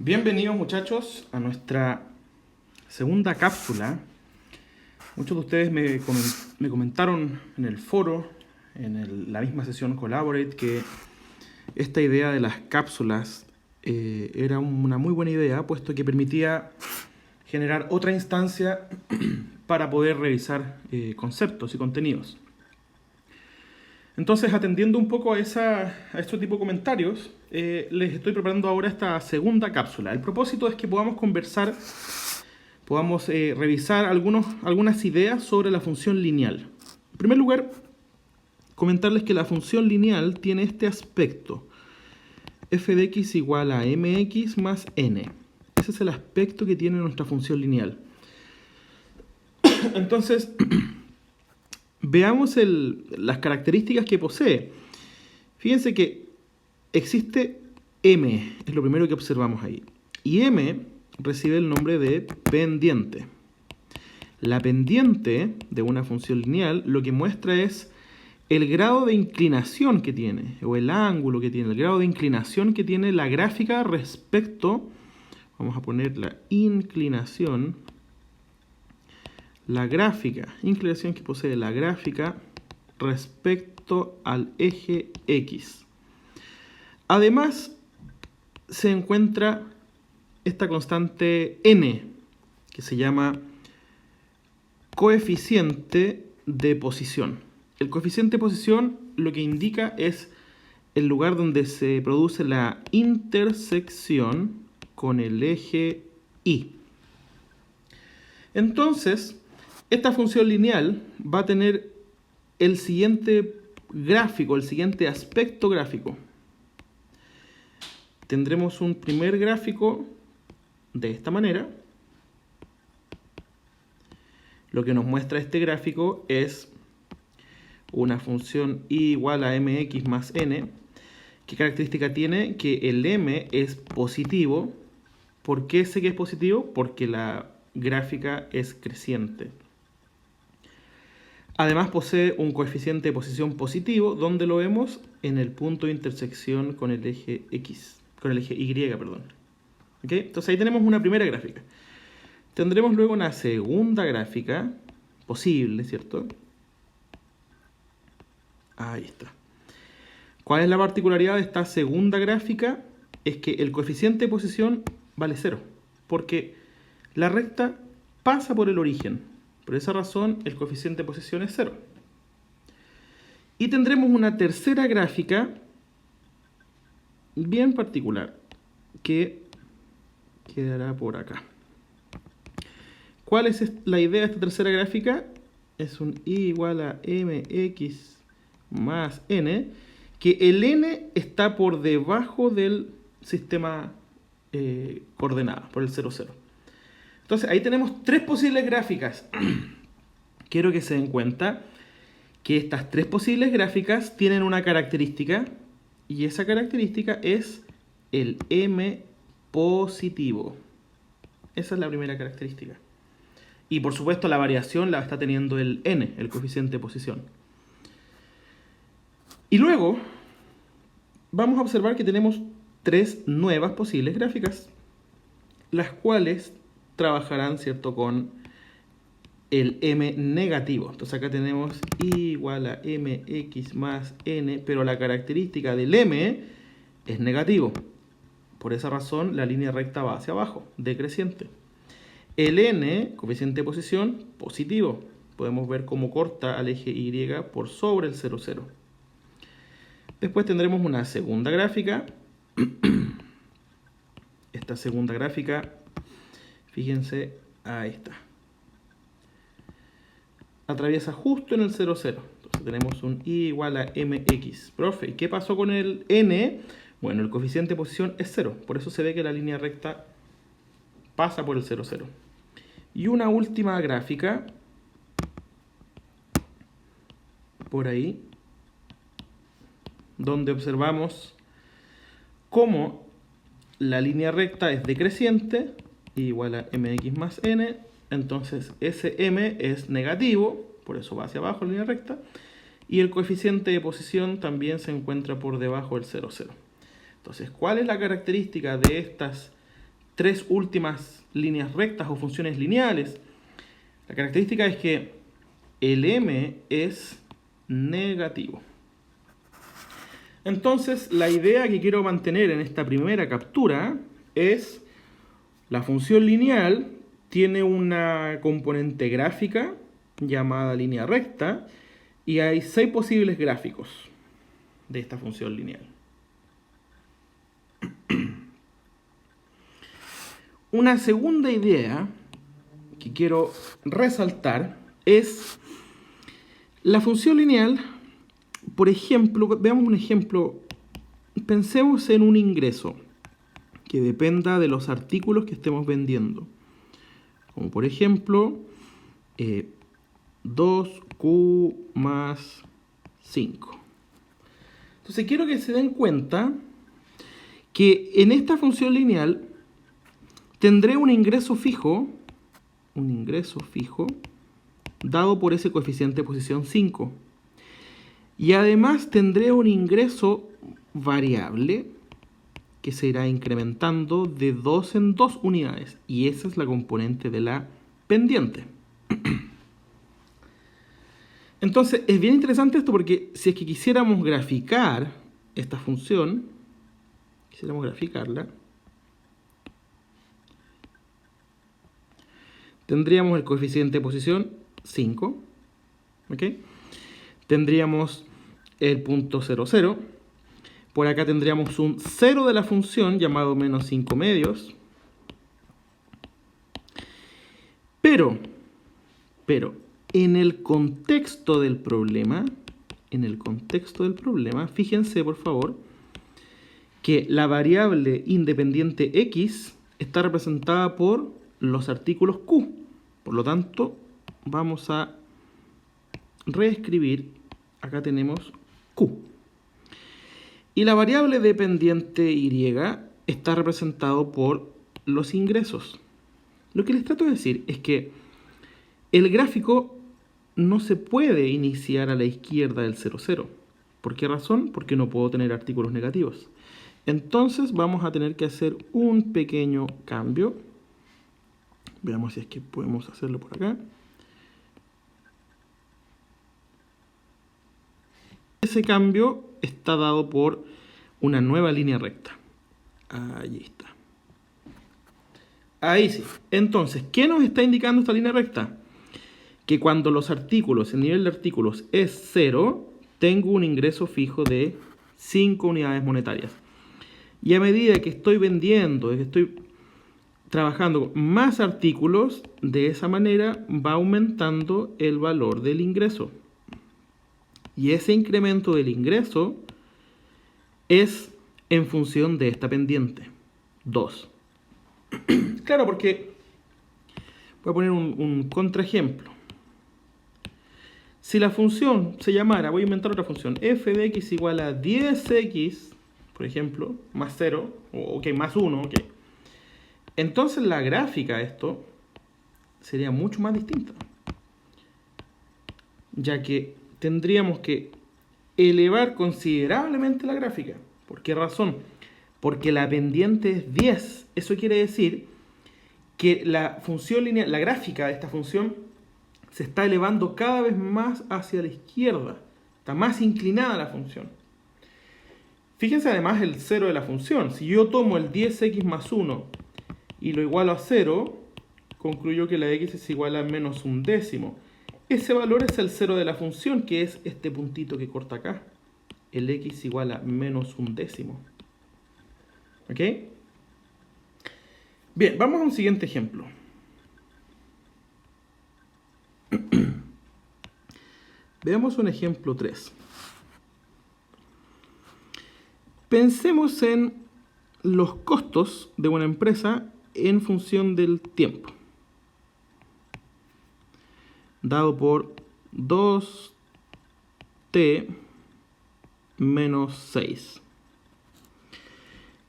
Bienvenidos muchachos a nuestra segunda cápsula. Muchos de ustedes me comentaron en el foro, la misma sesión Collaborate, que esta idea de las cápsulas era una muy buena idea, puesto que permitía generar otra instancia para poder revisar conceptos y contenidos. Entonces, atendiendo un poco a este tipo de comentarios, les estoy preparando ahora esta segunda cápsula. El propósito es que podamos conversar, podamos revisar algunas ideas sobre la función lineal. En primer lugar, comentarles que la función lineal tiene este aspecto. F de x igual a mx más n. Ese es el aspecto que tiene nuestra función lineal. Entonces, veamos las características que posee. Fíjense que existe m, es lo primero que observamos ahí. Y m recibe el nombre de pendiente. La pendiente de una función lineal lo que muestra es el grado de inclinación que tiene, o el ángulo que tiene, el grado de inclinación que tiene la gráfica respecto, vamos a poner la inclinación, inclinación que posee la gráfica respecto al eje X. Además, se encuentra esta constante n, que se llama coeficiente de posición. El coeficiente de posición lo que indica es el lugar donde se produce la intersección con el eje Y. Entonces, esta función lineal va a tener el siguiente gráfico, el siguiente aspecto gráfico. Tendremos un primer gráfico de esta manera. Lo que nos muestra este gráfico es una función y igual a mx más n. ¿Qué característica tiene? Que el m es positivo. ¿Por qué sé que es positivo? Porque la gráfica es creciente. Además posee un coeficiente de posición positivo, donde lo vemos en el punto de intersección con el eje X, con el eje Y, perdón. ¿Okay? Entonces ahí tenemos una primera gráfica. Tendremos luego una segunda gráfica posible, ¿cierto? Ahí está. ¿Cuál es la particularidad de esta segunda gráfica? Es que el coeficiente de posición vale 0, porque la recta pasa por el origen. Por esa razón, el coeficiente de posición es 0. Y tendremos una tercera gráfica bien particular, que quedará por acá. ¿Cuál es la idea de esta tercera gráfica? Es un y igual a mx más n, que el n está por debajo del sistema coordenada, por el 0, 0. Entonces, ahí tenemos tres posibles gráficas. Quiero que se den cuenta que estas tres posibles gráficas tienen una característica, y esa característica es el m positivo. Esa es la primera característica. Y por supuesto la variación la está teniendo el n, el coeficiente de posición. Y luego vamos a observar que tenemos tres nuevas posibles gráficas, las cuales trabajarán, ¿cierto?, con el m negativo. Entonces acá tenemos y igual a mx más n, pero la característica del m es negativo. Por esa razón la línea recta va hacia abajo, decreciente. El n, coeficiente de posición, positivo. Podemos ver cómo corta al eje Y por sobre el 0, 0. Después tendremos una segunda gráfica. Esta segunda gráfica, fíjense, ahí está. Atraviesa justo en el 0, 0. Entonces tenemos un y igual a mx. Profe, ¿y qué pasó con el n? Bueno, el coeficiente de posición es 0. Por eso se ve que la línea recta pasa por el 0, 0. Y una última gráfica, por ahí, donde observamos cómo la línea recta es decreciente, igual a mx más n, entonces ese m es negativo, por eso va hacia abajo la línea recta, y el coeficiente de posición también se encuentra por debajo del 0, 0. Entonces, ¿cuál es la característica de estas tres últimas líneas rectas o funciones lineales. La característica es que el m es negativo. Entonces, la idea que quiero mantener en esta primera captura es la función lineal tiene una componente gráfica llamada línea recta y hay 6 posibles gráficos de esta función lineal. Una segunda idea que quiero resaltar es la función lineal. Por ejemplo, veamos un ejemplo. Pensemos en un ingreso que dependa de los artículos que estemos vendiendo. Como por ejemplo, 2Q más 5. Entonces quiero que se den cuenta que en esta función lineal tendré un ingreso fijo dado por ese coeficiente de posición 5. Y además tendré un ingreso variable que se irá incrementando de 2 en 2 unidades. Y esa es la componente de la pendiente. Entonces, es bien interesante esto porque si es que quisiéramos graficar esta función, quisiéramos graficarla, tendríamos el coeficiente de posición 5, ¿ok? Tendríamos el punto 0, 0. Por acá tendríamos un 0 de la función llamado menos 5 medios. Pero, en el contexto del problema, fíjense por favor, que la variable independiente x está representada por los artículos q. Por lo tanto, vamos a reescribir, acá tenemos q. Y la variable dependiente y está representado por los ingresos. Lo que les trato de decir es que el gráfico no se puede iniciar a la izquierda del 0, 0. ¿Por qué razón? Porque no puedo tener artículos negativos. Entonces vamos a tener que hacer un pequeño cambio. Veamos si es que podemos hacerlo por acá. Ese cambio está dado por una nueva línea recta. Ahí está. Ahí sí. Entonces, ¿qué nos está indicando esta línea recta? Que cuando los artículos, el nivel de artículos es 0, tengo un ingreso fijo de 5 unidades monetarias. Y a medida que estoy vendiendo, que estoy trabajando con más artículos, de esa manera va aumentando el valor del ingreso. Y ese incremento del ingreso es en función de esta pendiente, 2. Claro, porque voy a poner un contraejemplo. Si la función se llamara, voy a inventar otra función, f de x igual a 10x, por ejemplo, más 0, ok, más 1, ok. Entonces la gráfica de esto sería mucho más distinta. Ya que tendríamos que elevar considerablemente la gráfica. ¿Por qué razón? Porque la pendiente es 10. Eso quiere decir que la función lineal, la gráfica de esta función se está elevando cada vez más hacia la izquierda. Está más inclinada la función. Fíjense además el 0 de la función. Si yo tomo el 10x más 1 y lo igualo a 0, concluyo que la x es igual a menos un décimo. Ese valor es el 0 de la función, que es este puntito que corta acá. El x igual a menos un décimo. ¿Ok? Bien, vamos a un siguiente ejemplo. Veamos un ejemplo 3. Pensemos en los costos de una empresa en función del tiempo, dado por 2t menos 6.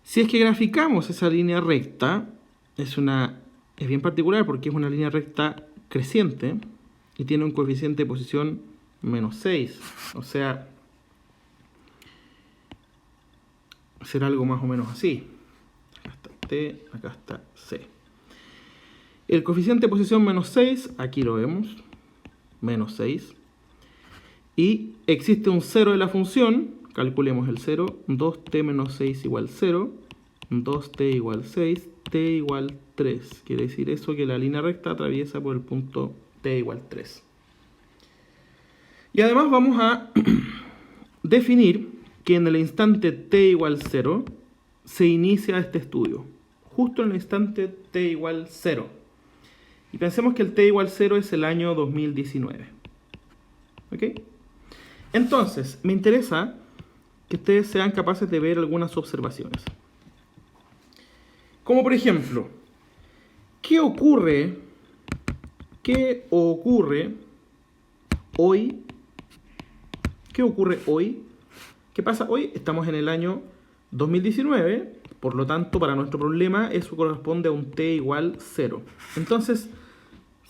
Si es que graficamos esa línea recta, es bien particular porque es una línea recta creciente y tiene un coeficiente de posición menos 6. O sea, será algo más o menos así. Acá está T, acá está C. El coeficiente de posición menos 6, aquí lo vemos, menos 6. Y existe un 0 de la función, calculemos el 0, 2t menos 6 igual 0, 2t igual 6, t igual 3. Quiere decir eso que la línea recta atraviesa por el punto t igual 3. Y además vamos a definir que en el instante t igual 0 se inicia este estudio. Justo en el instante t igual 0. Y pensemos que el t igual 0 es el año 2019. ¿Ok? Entonces, me interesa que ustedes sean capaces de ver algunas observaciones. Como por ejemplo, ¿qué ocurre hoy? ¿Qué ocurre hoy? ¿Qué pasa hoy? Estamos en el año 2019, por lo tanto, para nuestro problema, eso corresponde a un t igual 0. Entonces,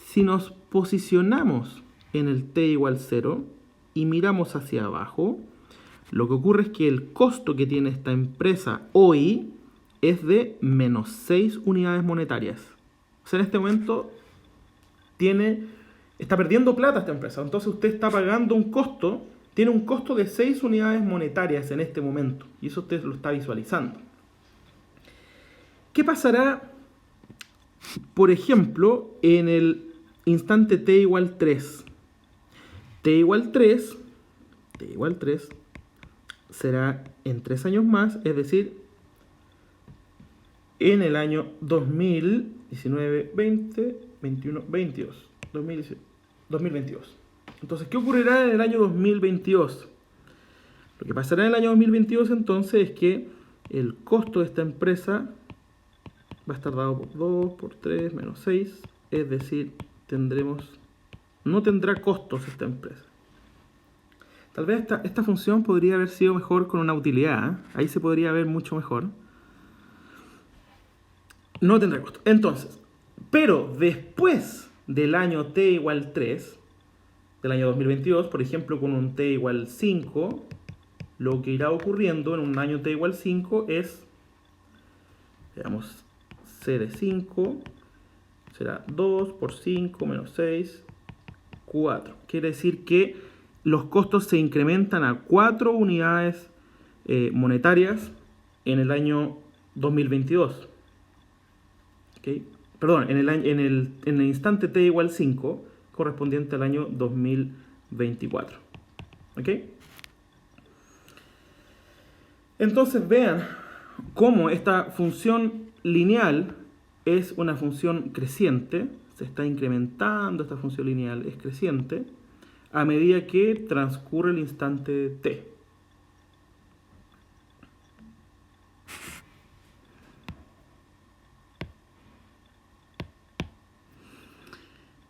si nos posicionamos en el t igual 0 y miramos hacia abajo, lo que ocurre es que el costo que tiene esta empresa hoy es de menos 6 unidades monetarias. O sea, en este momento está perdiendo plata esta empresa. Entonces usted está pagando un costo, tiene un costo de 6 unidades monetarias en este momento. Y eso usted lo está visualizando. ¿Qué pasará, por ejemplo, en el instante t igual 3? T igual 3 será en 3 años más, es decir, en el año 2019, 20, 21, 22. 2022. Entonces, ¿qué ocurrirá en el año 2022? Lo que pasará en el año 2022 entonces es que el costo de esta empresa va a estar dado por 2, por 3, menos 6. Es decir, no tendrá costos esta empresa. Tal vez esta función podría haber sido mejor con una utilidad. Ahí se podría ver mucho mejor. No tendrá costo. Entonces, pero después del año t igual 3, del año 2022, por ejemplo, con un t igual 5, lo que irá ocurriendo en un año t igual 5 es, veamos, c de 5 será 2 por 5 menos 6, 4. Quiere decir que los costos se incrementan a 4 unidades monetarias en el año 2022. ¿Okay? Perdón, en el instante t igual 5, correspondiente al año 2024. ¿Ok? Entonces vean cómo esta función lineal es una función creciente, se está incrementando esta función lineal, es creciente, a medida que transcurre el instante t.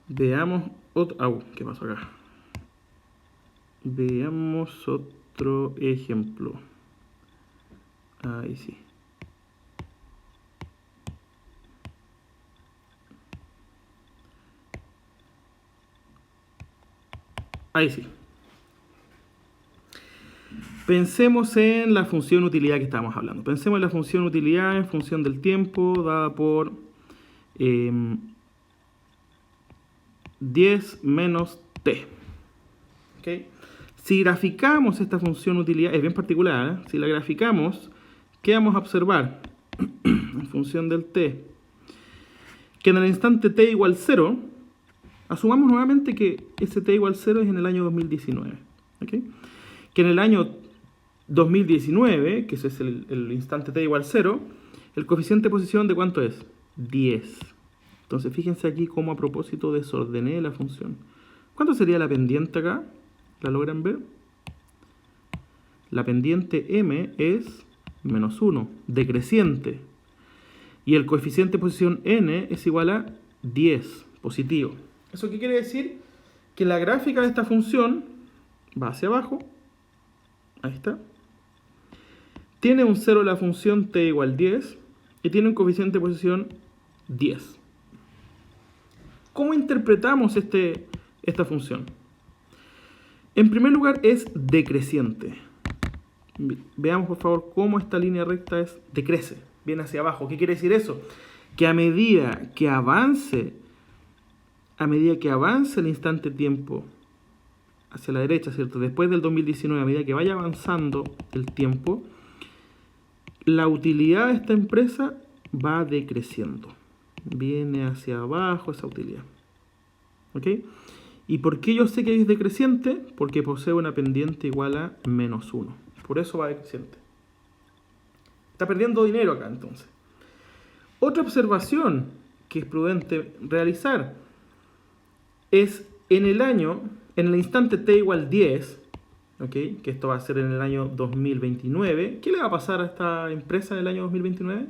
Veamos otro... ¿qué pasó acá? Veamos otro ejemplo. Ahí sí. Ahí sí. Pensemos en la función utilidad que estábamos hablando. Pensemos en la función utilidad en función del tiempo dada por 10 menos t. ¿Okay? Si graficamos esta función utilidad, es bien particular, ¿eh? Si la graficamos, ¿qué vamos a observar? En función del t, que en el instante t igual 0, asumamos nuevamente que ese t igual 0 es en el año 2019. ¿Okay? Que en el año 2019, que ese es el instante t igual 0, el coeficiente de posición ¿de cuánto es? 10. Entonces fíjense aquí cómo a propósito desordené la función. ¿Cuánto sería la pendiente acá? ¿La logran ver? La pendiente m es menos 1, decreciente. Y el coeficiente de posición n es igual a 10, positivo. ¿Eso qué quiere decir? Que la gráfica de esta función va hacia abajo. Ahí está. Tiene un 0 la función t igual 10 y tiene un coeficiente de posición 10. ¿Cómo interpretamos esta función? En primer lugar es decreciente. Veamos por favor cómo esta línea recta decrece. viene hacia abajo. ¿Qué quiere decir eso? Que a medida que avance el instante tiempo hacia la derecha, ¿cierto? Después del 2019, a medida que vaya avanzando el tiempo, la utilidad de esta empresa va decreciendo. Viene hacia abajo esa utilidad. ¿Ok? ¿Y por qué yo sé que es decreciente? Porque posee una pendiente igual a -1. Por eso va decreciente. Está perdiendo dinero acá entonces. Otra observación que es prudente realizar es en el instante t igual 10, ¿okay? Que esto va a ser en el año 2029. ¿Qué le va a pasar a esta empresa en el año 2029?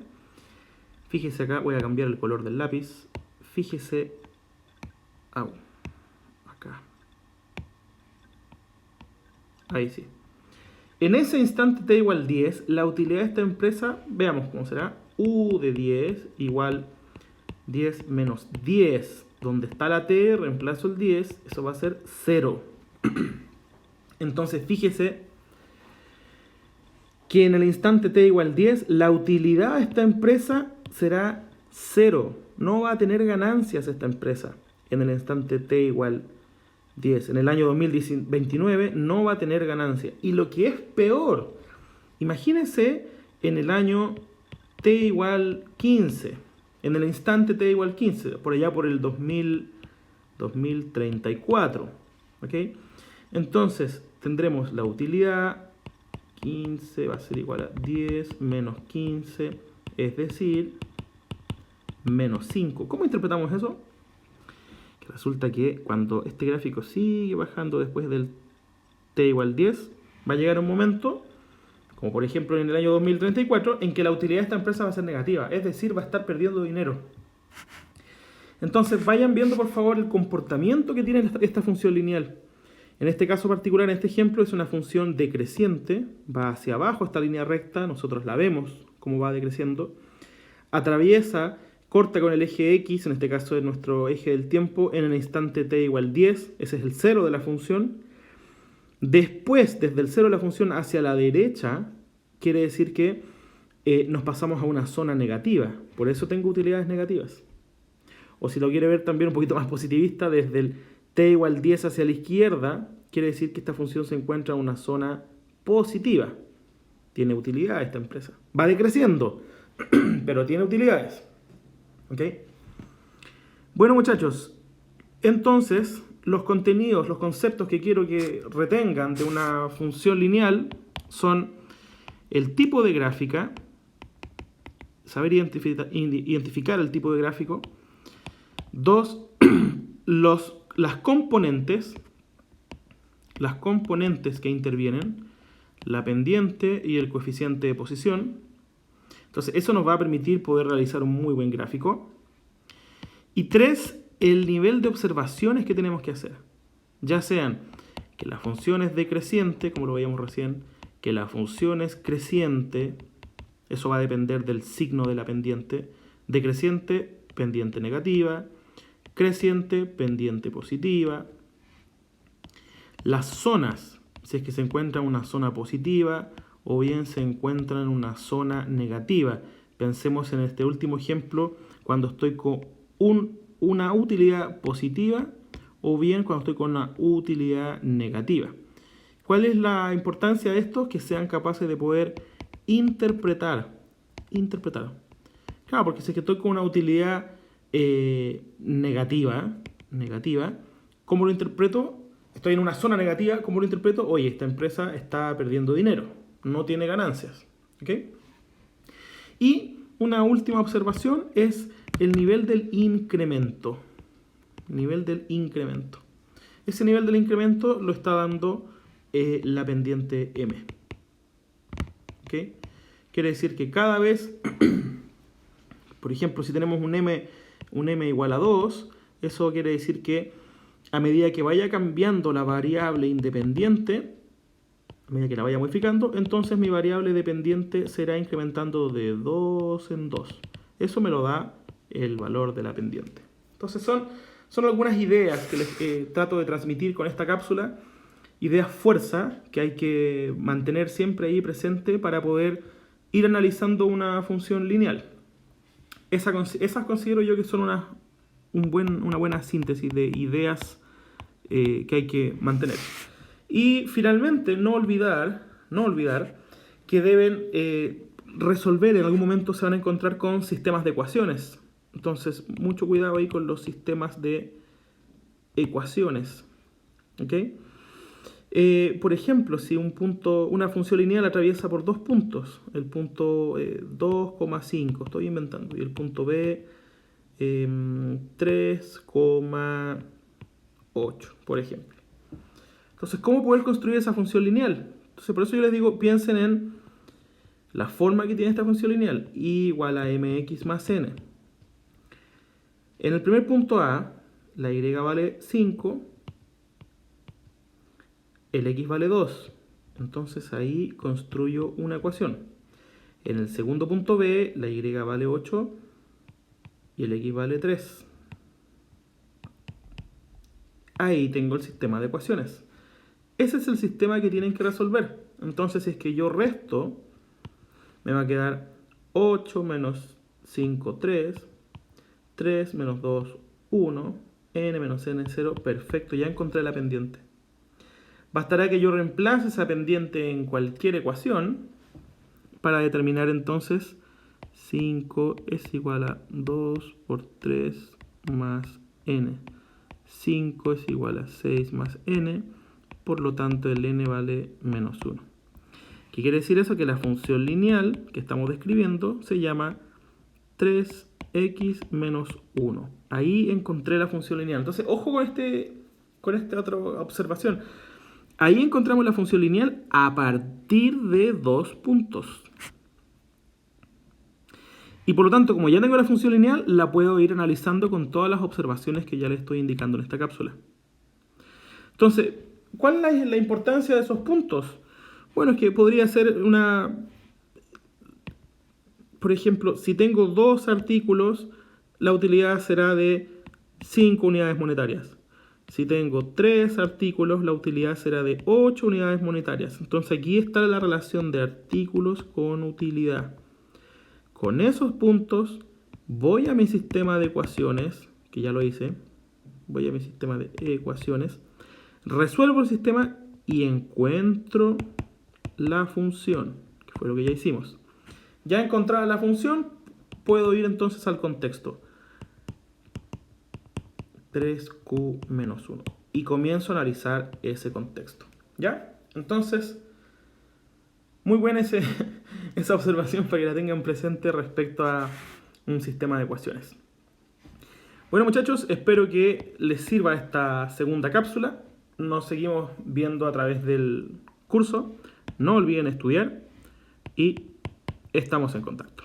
Fíjese acá, voy a cambiar el color del lápiz. Fíjese acá. Ahí sí. En ese instante t igual 10, la utilidad de esta empresa, veamos cómo será. U de 10 igual 10 menos 10. Donde está la t, reemplazo el 10, eso va a ser 0. Entonces, fíjese que en el instante t igual 10, la utilidad de esta empresa será 0. No va a tener ganancias esta empresa en el instante t igual 10. En el año 2029 no va a tener ganancia. Y lo que es peor, imagínense en el año t igual 15. En el instante t igual 15, por allá por el 2034. ¿Ok? Entonces, tendremos la utilidad 15 va a ser igual a 10 menos 15, es decir, menos 5. ¿Cómo interpretamos eso? Que resulta que cuando este gráfico sigue bajando después del t igual 10, va a llegar un momento, como por ejemplo en el año 2034, en que la utilidad de esta empresa va a ser negativa, es decir, va a estar perdiendo dinero. Entonces vayan viendo por favor el comportamiento que tiene esta función lineal. En este caso particular, en este ejemplo, es una función decreciente, va hacia abajo esta línea recta, nosotros la vemos cómo va decreciendo, atraviesa, corta con el eje X, en este caso es nuestro eje del tiempo, en el instante t igual 10, ese es el 0 de la función. Después, desde el 0 de la función hacia la derecha, quiere decir que nos pasamos a una zona negativa, por eso tengo utilidades negativas. O si lo quiere ver también un poquito más positivista, desde el t igual 10 hacia la izquierda, quiere decir que esta función se encuentra en una zona positiva. Tiene utilidad esta empresa. Va decreciendo, pero tiene utilidades. ¿Ok? Bueno, muchachos, entonces los contenidos, los conceptos que quiero que retengan de una función lineal son el tipo de gráfica, saber identificar el tipo de gráfico. 2, las componentes que intervienen, la pendiente y el coeficiente de posición. Entonces eso nos va a permitir poder realizar un muy buen gráfico. Y 3, el nivel de observaciones que tenemos que hacer. Ya sean que la función es decreciente, como lo veíamos recién, que la función es creciente, eso va a depender del signo de la pendiente. Decreciente, pendiente negativa. Creciente, pendiente positiva. Las zonas, si es que se encuentra en una zona positiva o bien se encuentra en una zona negativa. Pensemos en este último ejemplo cuando estoy con una utilidad positiva o bien cuando estoy con una utilidad negativa. ¿Cuál es la importancia de esto? Que sean capaces de poder interpretar. Claro, porque si es que estoy con una utilidad negativa, ¿cómo lo interpreto? Estoy en una zona negativa, ¿cómo lo interpreto? Oye, esta empresa está perdiendo dinero, no tiene ganancias. ¿Ok? Y una última observación es el nivel del incremento. Ese nivel del incremento lo está dando la pendiente M. ¿Ok? Quiere decir que cada vez, por ejemplo, si tenemos un M igual a 2, eso quiere decir que a medida que vaya cambiando la variable independiente, a medida que la vaya modificando, entonces mi variable dependiente será incrementando de 2 en 2. Eso me lo da el valor de la pendiente. Entonces son algunas ideas que les trato de transmitir con esta cápsula, ideas fuerza que hay que mantener siempre ahí presente para poder ir analizando una función lineal. Esas considero yo que son una buena síntesis de ideas que hay que mantener. Y finalmente, no olvidar que deben resolver, en algún momento se van a encontrar con sistemas de ecuaciones. Entonces, mucho cuidado ahí con los sistemas de ecuaciones. ¿Ok? Por ejemplo, si una función lineal atraviesa por dos puntos, el punto 2,5, estoy inventando, y el punto B 3,8, por ejemplo. Entonces, ¿cómo poder construir esa función lineal? Entonces, por eso yo les digo, piensen en la forma que tiene esta función lineal, y igual a mx más n. En el primer punto A, la y vale 5, el x vale 2. Entonces ahí construyo una ecuación. En el segundo punto B, la y vale 8 y el x vale 3. Ahí tengo el sistema de ecuaciones. Ese es el sistema que tienen que resolver. Entonces, si es que yo resto, me va a quedar 8 menos 5, 3. 3 menos 2, 1. N menos n, 0. Perfecto, ya encontré la pendiente. Bastará que yo reemplace esa pendiente en cualquier ecuación para determinar entonces 5 es igual a 2 por 3 más n. 5 es igual a 6 más n, por lo tanto el n vale menos 1. ¿Qué quiere decir eso? Que la función lineal que estamos describiendo se llama 3x menos 1. Ahí encontré la función lineal. Entonces, ojo con esta otra observación. Ahí encontramos la función lineal a partir de dos puntos. Y por lo tanto, como ya tengo la función lineal, la puedo ir analizando con todas las observaciones que ya le estoy indicando en esta cápsula. Entonces, ¿cuál es la importancia de esos puntos? Bueno, es que podría ser por ejemplo, si tengo dos artículos, la utilidad será de 5 unidades monetarias. Si tengo 3 artículos, la utilidad será de 8 unidades monetarias. Entonces aquí está la relación de artículos con utilidad. Con esos puntos voy a mi sistema de ecuaciones, que ya lo hice. Voy a mi sistema de ecuaciones. Resuelvo el sistema y encuentro la función, que fue lo que ya hicimos. Ya encontrada la función, puedo ir entonces al contexto. 3q menos 1. Y comienzo a analizar ese contexto. ¿Ya? Entonces, muy buena esa observación para que la tengan presente respecto a un sistema de ecuaciones. Bueno, muchachos, espero que les sirva esta segunda cápsula. Nos seguimos viendo a través del curso. No olviden estudiar y estamos en contacto.